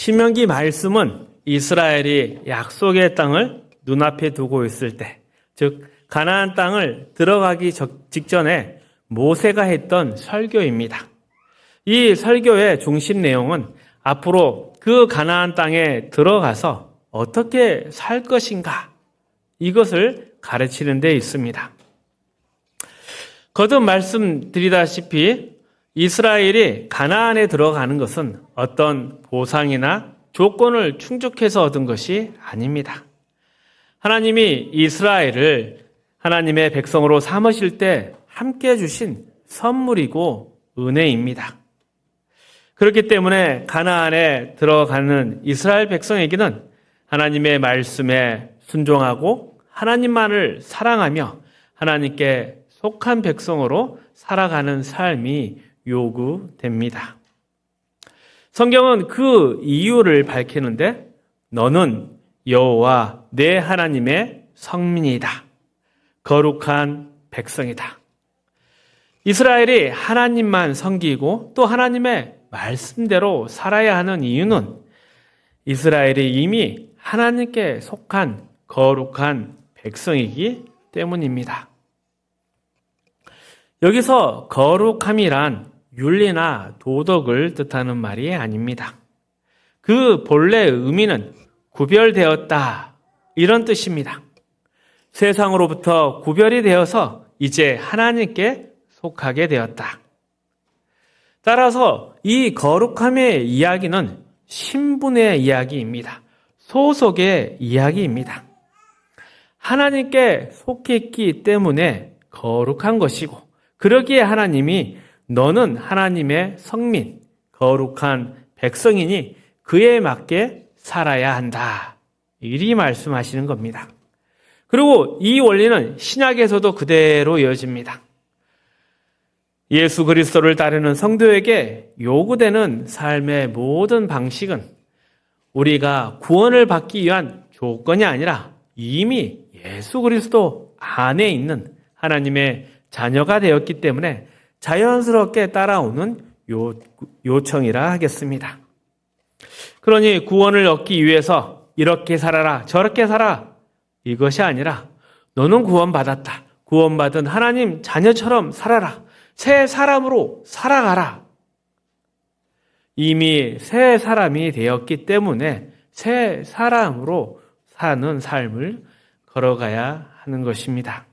신명기 말씀은 이스라엘이 약속의 땅을 눈앞에 두고 있을 때, 즉 가나안 땅을 들어가기 직전에 모세가 했던 설교입니다. 이 설교의 중심 내용은 앞으로 그 가나안 땅에 들어가서 어떻게 살 것인가, 이것을 가르치는 데 있습니다. 거듭 말씀드리다시피 이스라엘이 가나안에 들어가는 것은 어떤 보상이나 조건을 충족해서 얻은 것이 아닙니다. 하나님이 이스라엘을 하나님의 백성으로 삼으실 때 함께 주신 선물이고 은혜입니다. 그렇기 때문에 가나안에 들어가는 이스라엘 백성에게는 하나님의 말씀에 순종하고 하나님만을 사랑하며 하나님께 속한 백성으로 살아가는 삶이 요구됩니다. 성경은 그 이유를 밝히는데 너는 여호와 내 하나님의 성민이다. 거룩한 백성이다. 이스라엘이 하나님만 섬기고 또 하나님의 말씀대로 살아야 하는 이유는 이스라엘이 이미 하나님께 속한 거룩한 백성이기 때문입니다. 여기서 거룩함이란 윤리나 도덕을 뜻하는 말이 아닙니다. 그 본래 의미는 구별되었다, 이런 뜻입니다. 세상으로부터 구별이 되어서 이제 하나님께 속하게 되었다. 따라서 이 거룩함의 이야기는 신분의 이야기입니다. 소속의 이야기입니다. 하나님께 속했기 때문에 거룩한 것이고, 그러기에 하나님이 너는 하나님의 성민, 거룩한 백성이니 그에 맞게 살아야 한다, 이리 말씀하시는 겁니다. 그리고 이 원리는 신약에서도 그대로 이어집니다. 예수 그리스도를 따르는 성도에게 요구되는 삶의 모든 방식은 우리가 구원을 받기 위한 조건이 아니라 이미 예수 그리스도 안에 있는 하나님의 자녀가 되었기 때문에 자연스럽게 따라오는 요청이라 하겠습니다. 그러니 구원을 얻기 위해서 이렇게 살아라, 저렇게 살아, 이것이 아니라 너는 구원받았다. 구원받은 하나님 자녀처럼 살아라. 새 사람으로 살아가라. 이미 새 사람이 되었기 때문에 새 사람으로 사는 삶을 걸어가야 하는 것입니다.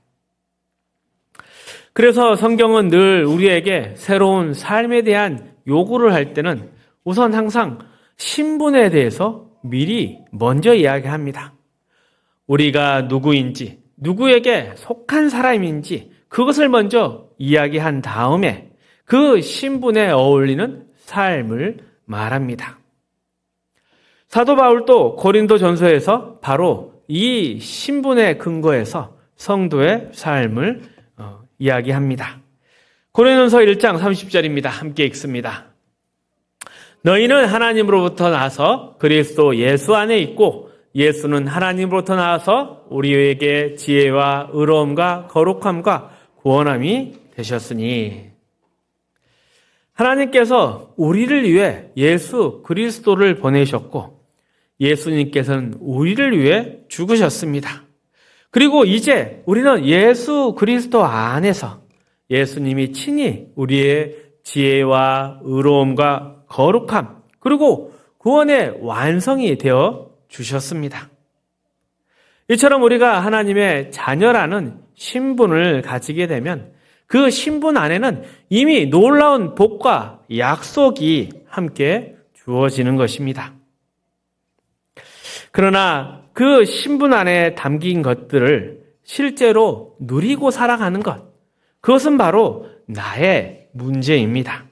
그래서 성경은 늘 우리에게 새로운 삶에 대한 요구를 할 때는 우선 항상 신분에 대해서 미리 먼저 이야기합니다. 우리가 누구인지, 누구에게 속한 사람인지 그것을 먼저 이야기한 다음에 그 신분에 어울리는 삶을 말합니다. 사도 바울도 고린도전서에서 바로 이 신분의 근거에서 성도의 삶을 이야기합니다. 고린도전서 1장 30절입니다. 함께 읽습니다. 너희는 하나님으로부터 나서 그리스도 예수 안에 있고 예수는 하나님으로부터 나와서 우리에게 지혜와 의로움과 거룩함과 구원함이 되셨으니, 하나님께서 우리를 위해 예수 그리스도를 보내셨고 예수님께서는 우리를 위해 죽으셨습니다. 그리고 이제 우리는 예수 그리스도 안에서 예수님이 친히 우리의 지혜와 의로움과 거룩함 그리고 구원의 완성이 되어 주셨습니다. 이처럼 우리가 하나님의 자녀라는 신분을 가지게 되면 그 신분 안에는 이미 놀라운 복과 약속이 함께 주어지는 것입니다. 그러나 그 신분 안에 담긴 것들을 실제로 누리고 살아가는 것, 그것은 바로 나의 문제입니다.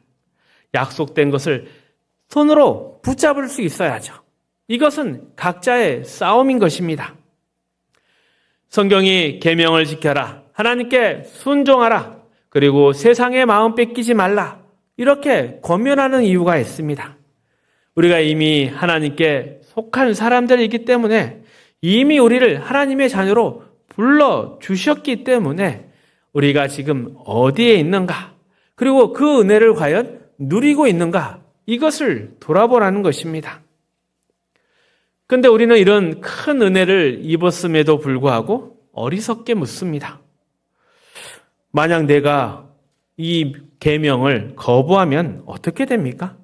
약속된 것을 손으로 붙잡을 수 있어야죠. 이것은 각자의 싸움인 것입니다. 성경이 계명을 지켜라, 하나님께 순종하라, 그리고 세상의 마음 뺏기지 말라, 이렇게 권면하는 이유가 있습니다. 우리가 이미 하나님께 속한 사람들이기 때문에 이미 우리를 하나님의 자녀로 불러주셨기 때문에 우리가 지금 어디에 있는가, 그리고 그 은혜를 과연 누리고 있는가, 이것을 돌아보라는 것입니다. 근데 우리는 이런 큰 은혜를 입었음에도 불구하고 어리석게 묻습니다. 만약 내가 이 계명을 거부하면 어떻게 됩니까?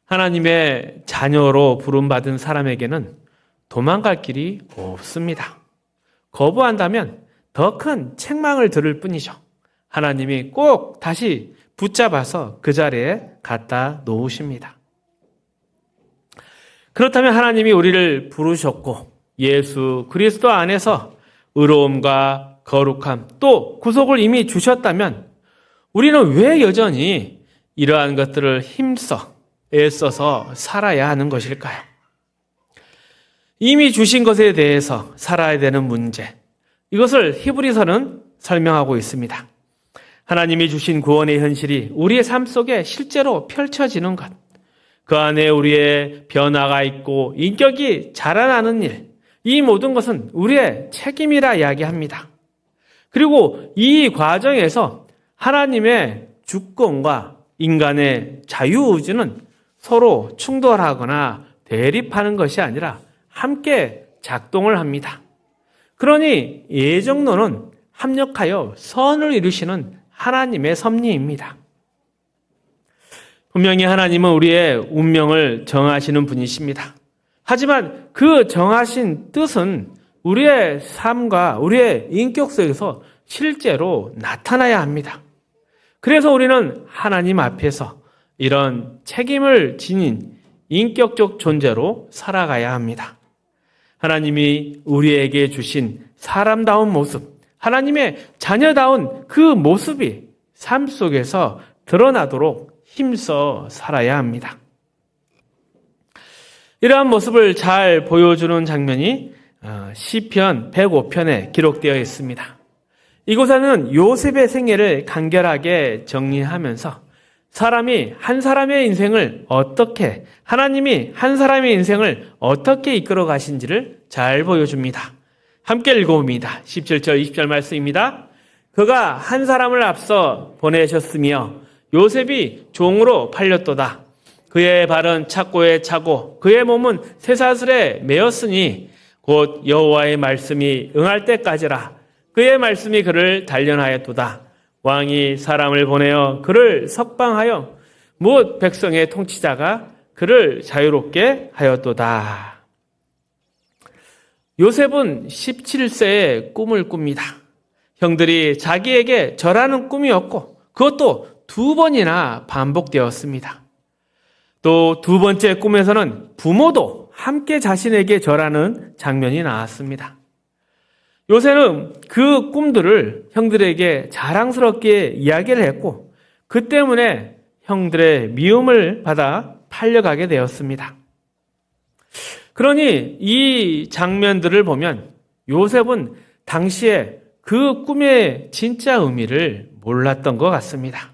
하나님의 자녀로 부름받은 사람에게는 도망갈 길이 없습니다. 거부한다면 더 큰 책망을 들을 뿐이죠. 하나님이 꼭 다시 붙잡아서 그 자리에 갖다 놓으십니다. 그렇다면 하나님이 우리를 부르셨고 예수 그리스도 안에서 의로움과 거룩함 또 구속을 이미 주셨다면 우리는 왜 여전히 이러한 것들을 힘써 애써서 살아야 하는 것일까요? 이미 주신 것에 대해서 살아야 되는 문제, 이것을 히브리서는 설명하고 있습니다. 하나님이 주신 구원의 현실이 우리의 삶 속에 실제로 펼쳐지는 것, 그 안에 우리의 변화가 있고 인격이 자라나는 일, 이 모든 것은 우리의 책임이라 이야기합니다. 그리고 이 과정에서 하나님의 주권과 인간의 자유의지는 서로 충돌하거나 대립하는 것이 아니라 함께 작동을 합니다. 그러니 예정론은 합력하여 선을 이루시는 하나님의 섭리입니다. 분명히 하나님은 우리의 운명을 정하시는 분이십니다. 하지만 그 정하신 뜻은 우리의 삶과 우리의 인격 속에서 실제로 나타나야 합니다. 그래서 우리는 하나님 앞에서 이런 책임을 지닌 인격적 존재로 살아가야 합니다. 하나님이 우리에게 주신 사람다운 모습, 하나님의 자녀다운 그 모습이 삶 속에서 드러나도록 힘써 살아야 합니다. 이러한 모습을 잘 보여주는 장면이 시편 105편에 기록되어 있습니다. 이곳에는 요셉의 생애를 간결하게 정리하면서 사람이 한 사람의 인생을 어떻게, 하나님이 한 사람의 인생을 어떻게 이끌어 가신지를 잘 보여줍니다. 함께 읽어봅니다. 17절, 20절 말씀입니다. 그가 한 사람을 앞서 보내셨으며 요셉이 종으로 팔렸도다. 그의 발은 착고에 차고 그의 몸은 쇠사슬에 매었으니 곧 여호와의 말씀이 응할 때까지라. 그의 말씀이 그를 단련하였도다. 왕이 사람을 보내어 그를 석방하여 무엇 백성의 통치자가 그를 자유롭게 하였도다. 요셉은 17세에 꿈을 꿉니다. 형들이 자기에게 절하는 꿈이었고 그것도 2번이나 반복되었습니다. 또 2번째 꿈에서는 부모도 함께 자신에게 절하는 장면이 나왔습니다. 요셉은 그 꿈들을 형들에게 자랑스럽게 이야기를 했고 그 때문에 형들의 미움을 받아 팔려가게 되었습니다. 그러니 이 장면들을 보면 요셉은 당시에 그 꿈의 진짜 의미를 몰랐던 것 같습니다.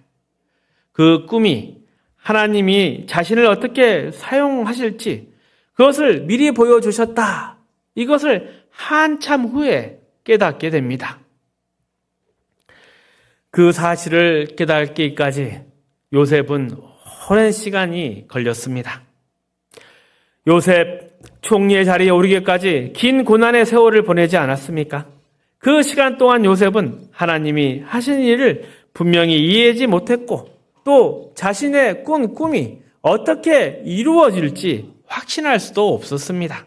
그 꿈이 하나님이 자신을 어떻게 사용하실지 그것을 미리 보여주셨다. 이것을 한참 후에 깨닫게 됩니다. 그 사실을 깨닫기까지 요셉은 오랜 시간이 걸렸습니다. 요셉 총리의 자리에 오르기까지 긴 고난의 세월을 보내지 않았습니까? 그 시간 동안 요셉은 하나님이 하신 일을 분명히 이해하지 못했고 또 자신의 꾼 꿈이 어떻게 이루어질지 확신할 수도 없었습니다.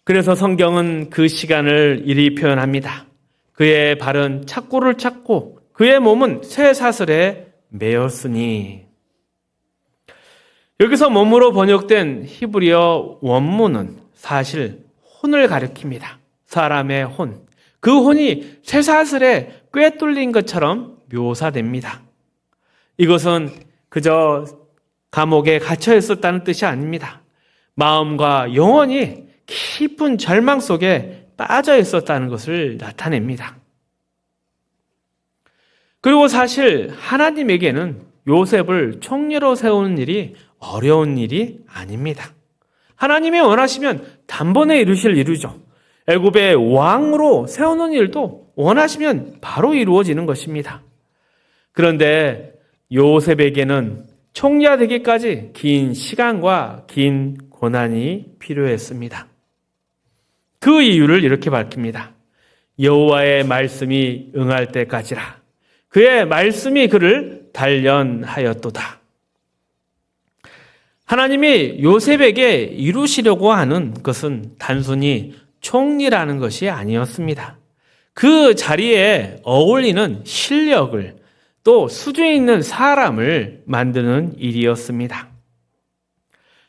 그래서 성경은 그 시간을 이리 표현합니다. 그의 발은 착고를 찾고 그의 몸은 쇠사슬에 매였으니. 여기서 몸으로 번역된 히브리어 원문은 사실 혼을 가리킵니다. 사람의 혼. 그 혼이 쇠사슬에 꿰뚫린 것처럼 묘사됩니다. 이것은 그저 감옥에 갇혀 있었다는 뜻이 아닙니다. 마음과 영혼이 깊은 절망 속에 빠져 있었다는 것을 나타냅니다. 그리고 사실 하나님에게는 요셉을 총리로 세우는 일이 어려운 일이 아닙니다. 하나님이 원하시면 단번에 이루실 일이죠. 애굽의 왕으로 세우는 일도 원하시면 바로 이루어지는 것입니다. 그런데 요셉에게는 총리가 되기까지 긴 시간과 긴 고난이 필요했습니다. 그 이유를 이렇게 밝힙니다. 여호와의 말씀이 응할 때까지라. 그의 말씀이 그를 단련하였도다. 하나님이 요셉에게 이루시려고 하는 것은 단순히 총리라는 것이 아니었습니다. 그 자리에 어울리는 실력을 또 수준 있는 사람을 만드는 일이었습니다.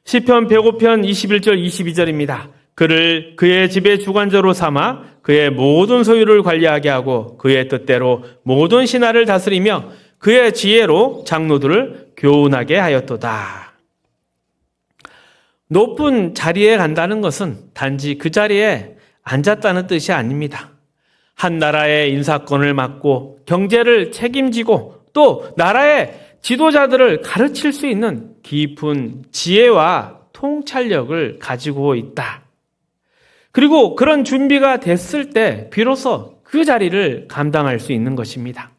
시편 105편 21절 22절입니다. 그를 그의 집의 주관자로 삼아 그의 모든 소유를 관리하게 하고 그의 뜻대로 모든 신하를 다스리며 그의 지혜로 장로들을 교훈하게 하였도다. 높은 자리에 간다는 것은 단지 그 자리에 앉았다는 뜻이 아닙니다. 한 나라의 인사권을 맡고 경제를 책임지고 또 나라의 지도자들을 가르칠 수 있는 깊은 지혜와 통찰력을 가지고 있다. 그리고 그런 준비가 됐을 때 비로소 그 자리를 감당할 수 있는 것입니다.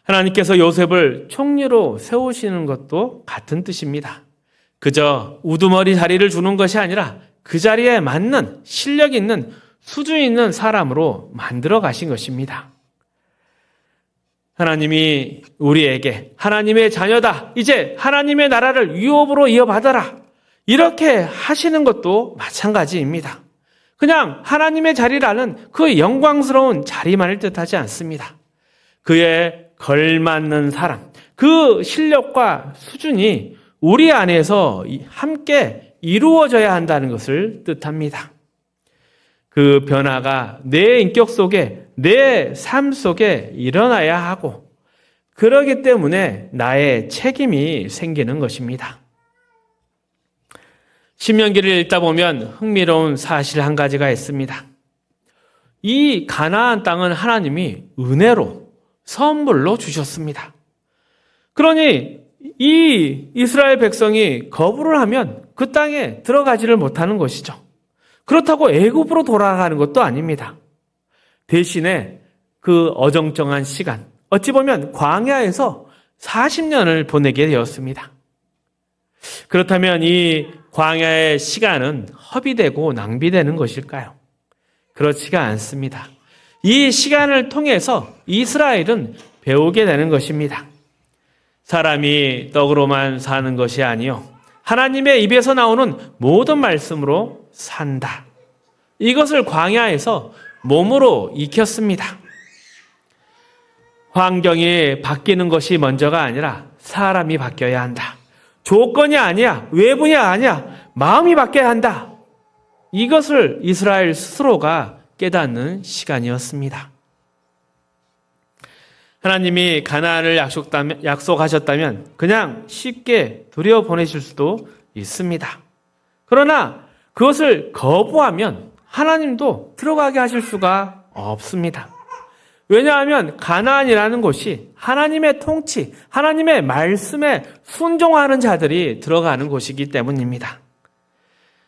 하나님께서 요셉을 총리로 세우시는 것도 같은 뜻입니다. 그저 우두머리 자리를 주는 것이 아니라 그 자리에 맞는 실력 있는 수준 있는 사람으로 만들어 가신 것입니다. 하나님이 우리에게 하나님의 자녀다. 이제 하나님의 나라를 유업으로 이어받아라. 이렇게 하시는 것도 마찬가지입니다. 그냥 하나님의 자리라는 그 영광스러운 자리만을 뜻하지 않습니다. 그에 걸맞는 사람, 그 실력과 수준이 우리 안에서 함께 이루어져야 한다는 것을 뜻합니다. 그 변화가 내 인격 속에, 내 삶 속에 일어나야 하고, 그러기 때문에 나의 책임이 생기는 것입니다. 신명기를 읽다 보면 흥미로운 사실 한 가지가 있습니다. 이 가나안 땅은 하나님이 은혜로, 선물로 주셨습니다. 그러니 이 이스라엘 백성이 거부를 하면 그 땅에 들어가지를 못하는 것이죠. 그렇다고 애굽으로 돌아가는 것도 아닙니다. 대신에 그 어정쩡한 시간, 어찌 보면 광야에서 40년을 보내게 되었습니다. 그렇다면 이 광야의 시간은 허비되고 낭비되는 것일까요? 그렇지가 않습니다. 이 시간을 통해서 이스라엘은 배우게 되는 것입니다. 사람이 떡으로만 사는 것이 아니요 하나님의 입에서 나오는 모든 말씀으로 산다. 이것을 광야에서 몸으로 익혔습니다. 환경이 바뀌는 것이 먼저가 아니라 사람이 바뀌어야 한다. 조건이 아니야, 외부이 아니야, 마음이 바뀌어야 한다. 이것을 이스라엘 스스로가 깨닫는 시간이었습니다. 하나님이 가나안을 약속하셨다면 그냥 쉽게 들여보내실 수도 있습니다. 그러나 그것을 거부하면 하나님도 들어가게 하실 수가 없습니다. 왜냐하면 가나안이라는 곳이 하나님의 통치, 하나님의 말씀에 순종하는 자들이 들어가는 곳이기 때문입니다.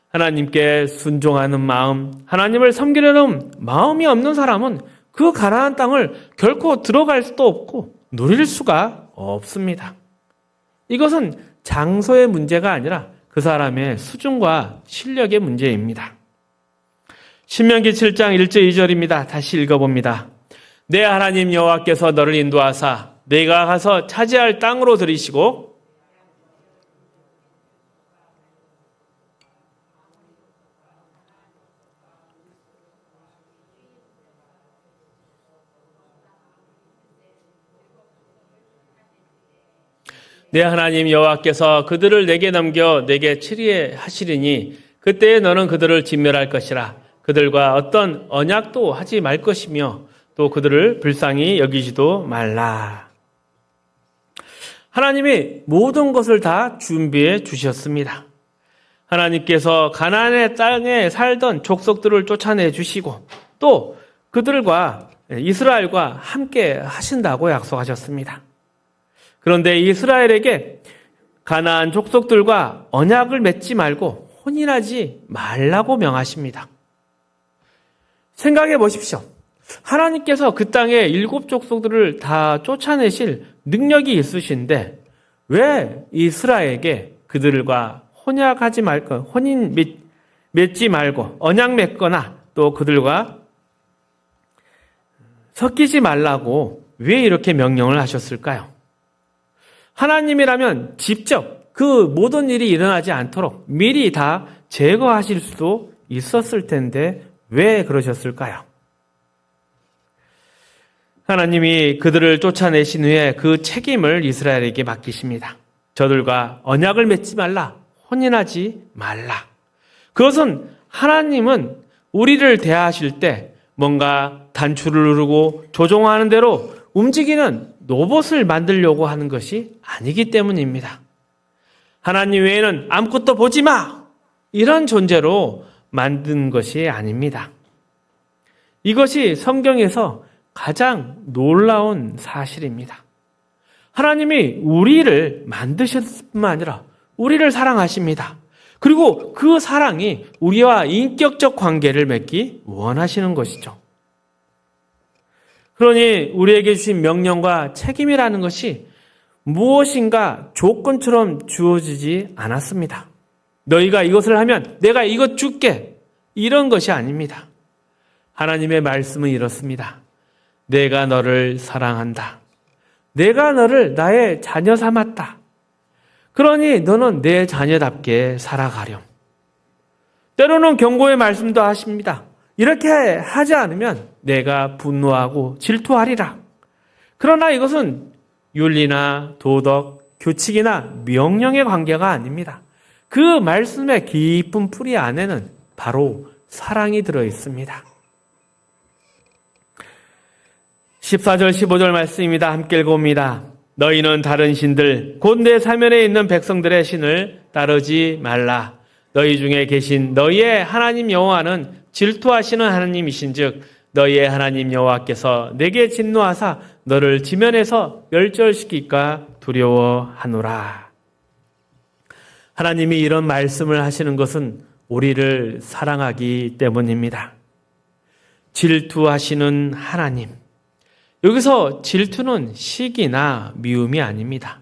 하나님께 순종하는 마음, 하나님을 섬기려는 마음이 없는 사람은 그 가나안 땅을 결코 들어갈 수도 없고 누릴 수가 없습니다. 이것은 장소의 문제가 아니라 그 사람의 수준과 실력의 문제입니다. 신명기 7장 1절 2절입니다. 다시 읽어봅니다. 내 하나님 여호와께서 너를 인도하사 내가 가서 차지할 땅으로 들이시고 내 하나님 여호와께서 그들을 내게 넘겨 내게 치리하시리니 그때에 너는 그들을 진멸할 것이라. 그들과 어떤 언약도 하지 말 것이며 또 그들을 불쌍히 여기지도 말라. 하나님이 모든 것을 다 준비해 주셨습니다. 하나님께서 가나안의 땅에 살던 족속들을 쫓아내 주시고 또 그들과 이스라엘과 함께 하신다고 약속하셨습니다. 그런데 이스라엘에게 가나안 족속들과 언약을 맺지 말고 혼인하지 말라고 명하십니다. 생각해 보십시오. 하나님께서 그 땅에 7 족속들을 다 쫓아내실 능력이 있으신데 왜 이스라엘에게 그들과 혼약하지 말거, 맺지 말고 언약 맺거나 또 그들과 섞이지 말라고 왜 이렇게 명령을 하셨을까요? 하나님이라면 직접 그 모든 일이 일어나지 않도록 미리 다 제거하실 수도 있었을 텐데 왜 그러셨을까요? 하나님이 그들을 쫓아내신 후에 그 책임을 이스라엘에게 맡기십니다. 저들과 언약을 맺지 말라, 혼인하지 말라. 그것은 하나님은 우리를 대하실 때 뭔가 단추를 누르고 조종하는 대로 움직이는 로봇을 만들려고 하는 것이 아니기 때문입니다. 하나님 외에는 아무것도 보지 마! 이런 존재로 만든 것이 아닙니다. 이것이 성경에서 가장 놀라운 사실입니다. 하나님이 우리를 만드셨을 뿐만 아니라 우리를 사랑하십니다. 그리고 그 사랑이 우리와 인격적 관계를 맺기 원하시는 것이죠. 그러니 우리에게 주신 명령과 책임이라는 것이 무엇인가 조건처럼 주어지지 않았습니다. 너희가 이것을 하면 내가 이것 줄게. 이런 것이 아닙니다. 하나님의 말씀은 이렇습니다. 내가 너를 사랑한다. 내가 너를 나의 자녀 삼았다. 그러니 너는 내 자녀답게 살아가렴. 때로는 경고의 말씀도 하십니다. 이렇게 하지 않으면 내가 분노하고 질투하리라. 그러나 이것은 윤리나 도덕, 규칙이나 명령의 관계가 아닙니다. 그 말씀의 깊은 뿌리 안에는 바로 사랑이 들어 있습니다. 14절 15절 말씀입니다. 함께 읽어봅니다. 너희는 다른 신들 곧 내 사면에 있는 백성들의 신을 따르지 말라. 너희 중에 계신 너희의 하나님 여호와는 질투하시는 하나님이신즉 너희의 하나님 여호와께서 내게 진노하사 너를 지면에서 멸절시킬까 두려워하노라. 하나님이 이런 말씀을 하시는 것은 우리를 사랑하기 때문입니다. 질투하시는 하나님. 여기서 질투는 시기나 미움이 아닙니다.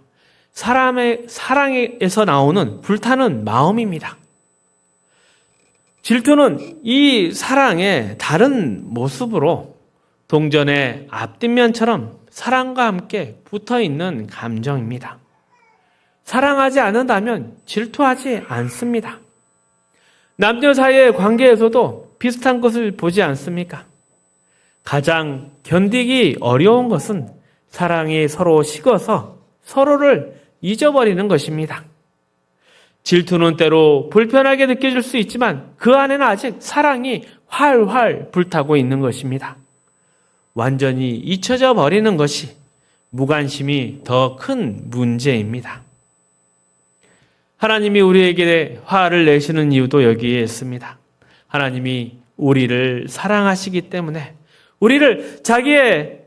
사람의 사랑에서 나오는 불타는 마음입니다. 질투는 이 사랑의 다른 모습으로 동전의 앞뒷면처럼 사랑과 함께 붙어있는 감정입니다. 사랑하지 않는다면 질투하지 않습니다. 남녀 사이의 관계에서도 비슷한 것을 보지 않습니까? 가장 견디기 어려운 것은 사랑이 서로 식어서 서로를 잊어버리는 것입니다. 질투는 때로 불편하게 느껴질 수 있지만 그 안에는 아직 사랑이 활활 불타고 있는 것입니다. 완전히 잊혀져 버리는 것이 무관심이 더 큰 문제입니다. 하나님이 우리에게 화를 내시는 이유도 여기에 있습니다. 하나님이 우리를 사랑하시기 때문에 우리를 자기의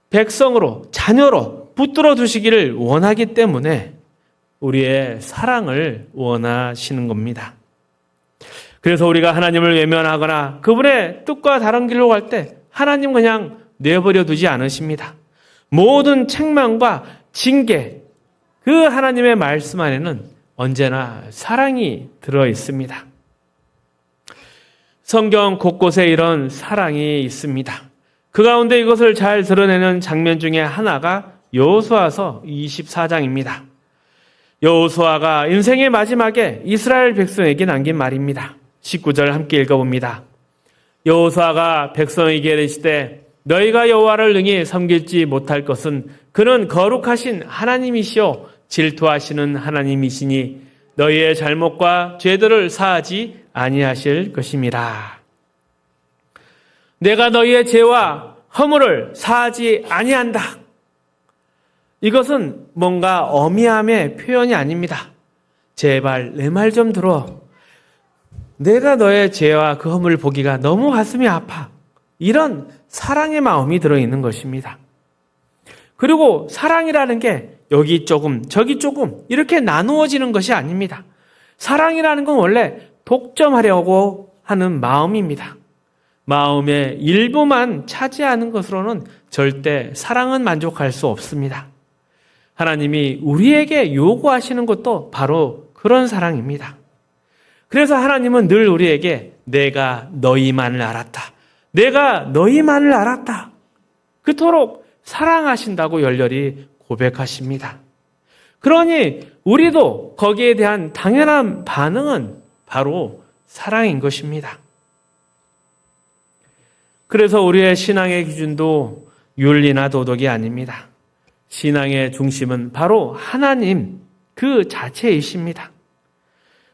백성으로, 자녀로 붙들어 두시기를 원하기 때문에 우리의 사랑을 원하시는 겁니다. 그래서 우리가 하나님을 외면하거나 그분의 뜻과 다른 길로 갈 때 하나님 그냥 내버려 두지 않으십니다. 모든 책망과 징계, 그 하나님의 말씀 안에는 언제나 사랑이 들어 있습니다. 성경 곳곳에 이런 사랑이 있습니다. 그 가운데 이것을 잘 드러내는 장면 중에 하나가 여호수아서 24장입니다. 여호수아가 인생의 마지막에 이스라엘 백성에게 남긴 말입니다. 19절 함께 읽어봅니다. 여호수아가 백성에게 이르시되 너희가 여호와를 능히 섬길지 못할 것은 그는 거룩하신 하나님이시오 질투하시는 하나님이시니 너희의 잘못과 죄들을 사하지 아니하실 것임이라. 내가 너희의 죄와 허물을 사하지 아니한다. 이것은 뭔가 어미함의 표현이 아닙니다. 제발 내 말 좀 들어. 내가 너의 죄와 그 허물을 보기가 너무 가슴이 아파. 이런 사랑의 마음이 들어있는 것입니다. 그리고 사랑이라는 게 여기 조금 저기 조금 이렇게 나누어지는 것이 아닙니다. 사랑이라는 건 원래 독점하려고 하는 마음입니다. 마음의 일부만 차지하는 것으로는 절대 사랑은 만족할 수 없습니다. 하나님이 우리에게 요구하시는 것도 바로 그런 사랑입니다. 그래서 하나님은 늘 우리에게 내가 너희만을 알았다. 내가 너희만을 알았다. 그토록 사랑하신다고 열렬히 고백하십니다. 그러니 우리도 거기에 대한 당연한 반응은 바로 사랑인 것입니다. 그래서 우리의 신앙의 기준도 윤리나 도덕이 아닙니다. 신앙의 중심은 바로 하나님 그 자체이십니다.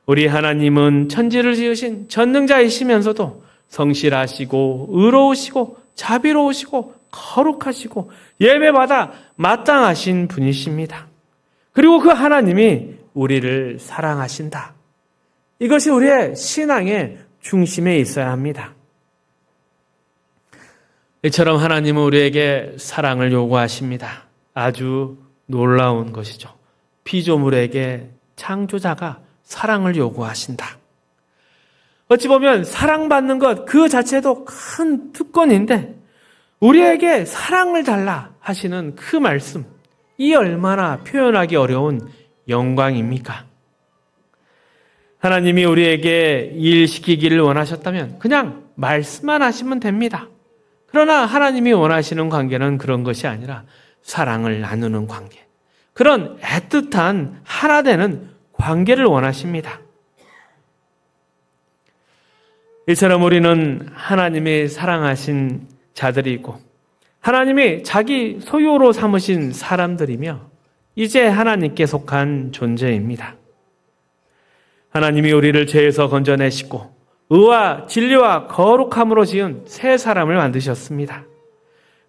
우리 하나님은 천지를 지으신 전능자이시면서도 성실하시고 의로우시고 자비로우시고 거룩하시고 예배받아 마땅하신 분이십니다. 그리고 그 하나님이 우리를 사랑하신다. 이것이 우리의 신앙의 중심에 있어야 합니다. 이처럼 하나님은 우리에게 사랑을 요구하십니다. 아주 놀라운 것이죠. 피조물에게 창조자가 사랑을 요구하신다. 어찌 보면 사랑받는 것 그 자체도 큰 특권인데 우리에게 사랑을 달라 하시는 그 말씀, 이 얼마나 표현하기 어려운 영광입니까? 하나님이 우리에게 일시키기를 원하셨다면 그냥 말씀만 하시면 됩니다. 그러나 하나님이 원하시는 관계는 그런 것이 아니라 사랑을 나누는 관계, 그런 애틋한 하나 되는 관계를 원하십니다. 이처럼 우리는 하나님이 사랑하신 자들이고 하나님이 자기 소유로 삼으신 사람들이며 이제 하나님께 속한 존재입니다. 하나님이 우리를 죄에서 건져내시고 의와 진리와 거룩함으로 지은 새 사람을 만드셨습니다.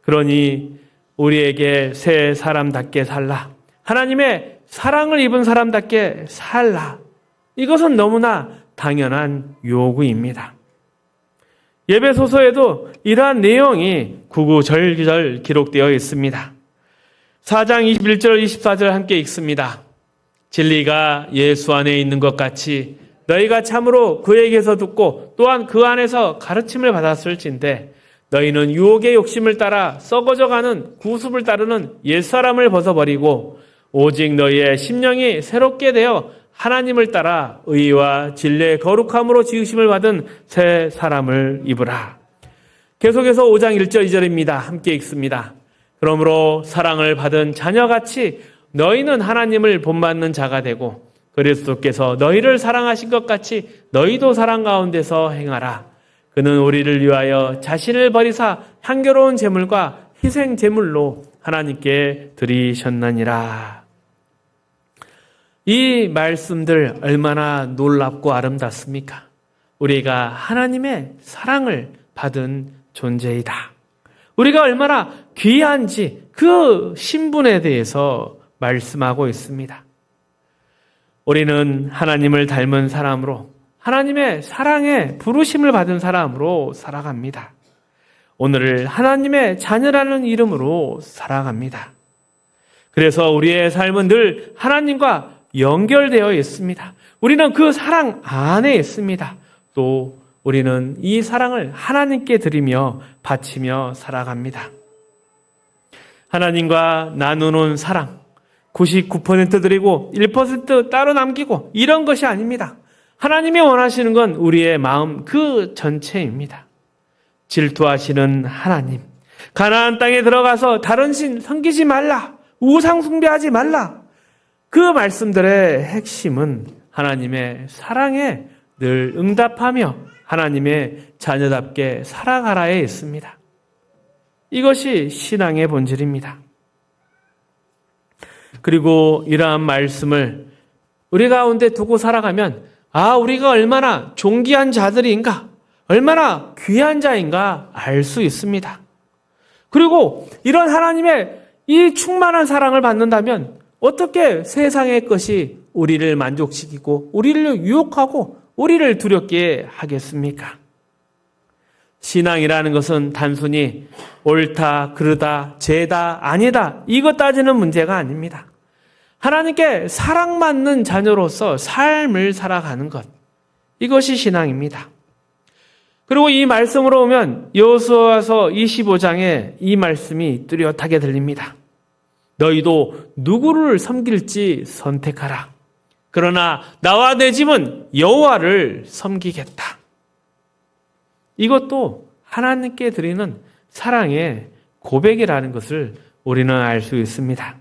그러니 우리에게 새 사람답게 살라, 하나님의 사랑을 입은 사람답게 살라, 이것은 너무나 당연한 요구입니다. 예배소서에도 이러한 내용이 구구절절 기록되어 있습니다. 4장 21절 24절 함께 읽습니다. 진리가 예수 안에 있는 것 같이 너희가 참으로 그에게서 듣고 또한 그 안에서 가르침을 받았을진데 너희는 유혹의 욕심을 따라 썩어져가는 구습을 따르는 옛사람을 벗어버리고 오직 너희의 심령이 새롭게 되어 하나님을 따라 의와 진리의 거룩함으로 지으심을 받은 새 사람을 입으라. 계속해서 5장 1절 2절입니다. 함께 읽습니다. 그러므로 사랑을 받은 자녀같이 너희는 하나님을 본받는 자가 되고 그리스도께서 너희를 사랑하신 것 같이 너희도 사랑 가운데서 행하라. 그는 우리를 위하여 자신을 버리사 향기로운 제물과 희생 제물로 하나님께 드리셨느니라. 이 말씀들 얼마나 놀랍고 아름답습니까? 우리가 하나님의 사랑을 받은 존재이다. 우리가 얼마나 귀한지 그 신분에 대해서 말씀하고 있습니다. 우리는 하나님을 닮은 사람으로 하나님의 사랑에 부르심을 받은 사람으로 살아갑니다. 오늘을 하나님의 자녀라는 이름으로 살아갑니다. 그래서 우리의 삶은 늘 하나님과 연결되어 있습니다. 우리는 그 사랑 안에 있습니다. 또 우리는 이 사랑을 하나님께 드리며 바치며 살아갑니다. 하나님과 나누는 사랑, 99% 드리고 1% 따로 남기고 이런 것이 아닙니다. 하나님이 원하시는 건 우리의 마음 그 전체입니다. 질투하시는 하나님, 가나안 땅에 들어가서 다른 신 섬기지 말라, 우상 숭배하지 말라, 그 말씀들의 핵심은 하나님의 사랑에 늘 응답하며 하나님의 자녀답게 살아가라에 있습니다. 이것이 신앙의 본질입니다. 그리고 이러한 말씀을 우리 가운데 두고 살아가면 우리가 얼마나 존귀한 자들인가, 얼마나 귀한 자인가 알 수 있습니다. 그리고 이런 하나님의 이 충만한 사랑을 받는다면 어떻게 세상의 것이 우리를 만족시키고 우리를 유혹하고 우리를 두렵게 하겠습니까? 신앙이라는 것은 단순히 옳다, 그르다, 죄다, 아니다 이것 따지는 문제가 아닙니다. 하나님께 사랑받는 자녀로서 삶을 살아가는 것, 이것이 신앙입니다. 그리고 이 말씀으로 오면 여호수아서 25장에 이 말씀이 뚜렷하게 들립니다. 너희도 누구를 섬길지 선택하라. 그러나 나와 내 집은 여호와를 섬기겠다. 이것도 하나님께 드리는 사랑의 고백이라는 것을 우리는 알 수 있습니다.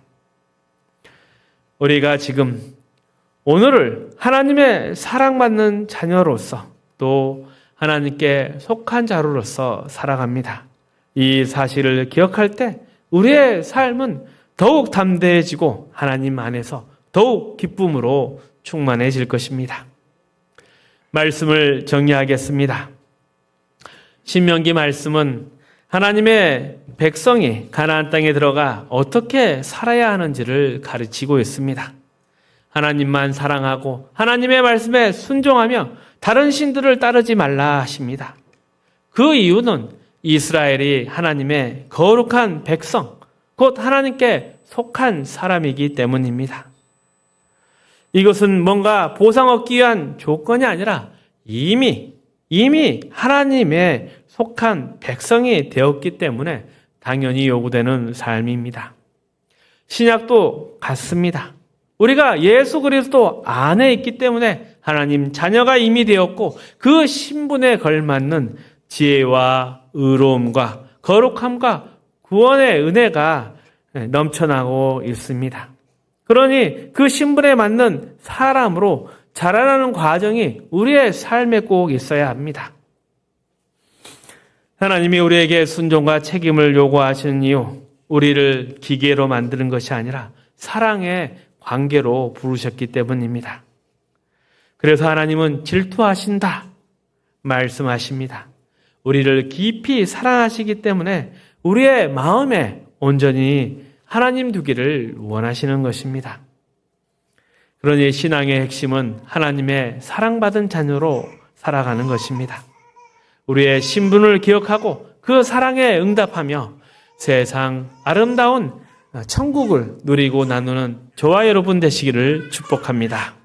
우리가 지금 오늘을 하나님의 사랑받는 자녀로서 또 하나님께 속한 자로서 살아갑니다. 이 사실을 기억할 때 우리의 삶은 더욱 담대해지고 하나님 안에서 더욱 기쁨으로 충만해질 것입니다. 말씀을 정리하겠습니다. 신명기 말씀은 하나님의 백성이 가나안 땅에 들어가 어떻게 살아야 하는지를 가르치고 있습니다. 하나님만 사랑하고 하나님의 말씀에 순종하며 다른 신들을 따르지 말라 하십니다. 그 이유는 이스라엘이 하나님의 거룩한 백성, 곧 하나님께 속한 사람이기 때문입니다. 이것은 뭔가 보상 얻기 위한 조건이 아니라 이미 하나님의 속한 백성이 되었기 때문에 당연히 요구되는 삶입니다. 신약도 같습니다. 우리가 예수 그리스도 안에 있기 때문에 하나님 자녀가 이미 되었고 그 신분에 걸맞는 지혜와 의로움과 거룩함과 구원의 은혜가 넘쳐나고 있습니다. 그러니 그 신분에 맞는 사람으로 자라나는 과정이 우리의 삶에 꼭 있어야 합니다. 하나님이 우리에게 순종과 책임을 요구하시는 이유, 우리를 기계로 만드는 것이 아니라 사랑의 관계로 부르셨기 때문입니다. 그래서 하나님은 질투하신다 말씀하십니다. 우리를 깊이 사랑하시기 때문에 우리의 마음에 온전히 하나님 두기를 원하시는 것입니다. 그러니 신앙의 핵심은 하나님의 사랑받은 자녀로 살아가는 것입니다. 우리의 신분을 기억하고 그 사랑에 응답하며 세상 아름다운 천국을 누리고 나누는 저와 여러분 되시기를 축복합니다.